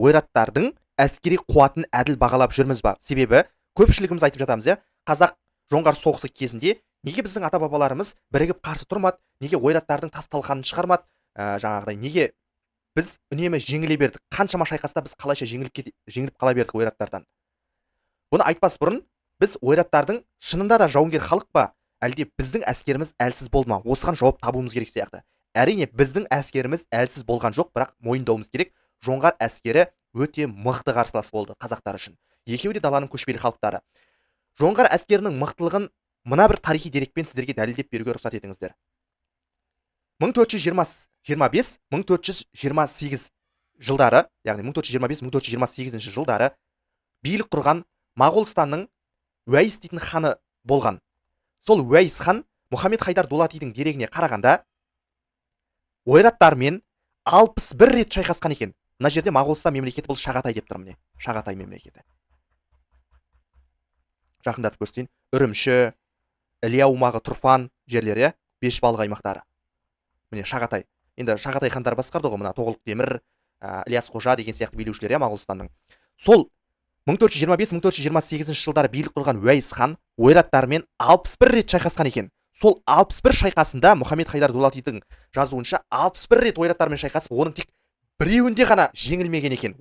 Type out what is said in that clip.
ойраттардың әскери қуатын әділ бағалап жүрміз ба? Себебі көпшілігіміз айтып жатамыз, иә, қазақ жоңғар соғысы кезінде неге біздің ата бабаларымыз бірігіп қарсы тұрмады, неге ойраттардың тас талқанын шығармады, жаңағыдай неге біз үнемі жеңіле бердік, қаншама шайқаста біз қалайша жеңіліп қала бердік ойраттардан. Бұны айтпас бұрын біз ойраттардың шынында да жауынгер халық па, әлде біздің әскеріміз әлсіз болды ма? Осыған жауап табуымыз керек сияқты. Әрине біздің әскеріміз әлсіз болған жоқ, бірақ мойындауымыз керек, жоңғар әскері өте мықты қарсылас болды қазақтар үшін. Екеуі де даланың көшпелі халықтары. Жоңғар әскерінің мықтылығын мына бір тарихи дерекпен сіздерге дәлелдеп беруге рұқсат етіңіздер. 1425-1428 жылдары, яғни 1425-1428 жылдары билік құрған Моғолстанның Уәйіс дейтін ханы болған. Сол Уәйіс хан Мұхаммед Хайдар Дулатидың дерегіне қарағанда ойраттармен 61 рет шайқасқан екен. Мына жерде Моғолстан мемлекеті бұл Шағатай деп тұр, міне, Шағатай мемлекеті. Жақындатып көрсетейін. Үрімші, Іле аумағы, Тұрфан жерлері, Бешбалық аймақтары. Міне Шағатай. Енді Шағатай хандар басқарды ғой, мына Тоғылық Темір, Ілияс Қожа деген сияқты билеушілер, Моғолстанның. Сол 1425-1428 жылдары билік құрған Уәйіс хан ойраттармен 61 рет шайқасқан екен. Сол 61 шайқасында Мұхаммед Хайдар Дулатидың жазуынша 61 рет ойраттармен шайқасып, оның тек біреуінде ғана жеңілмеген екен.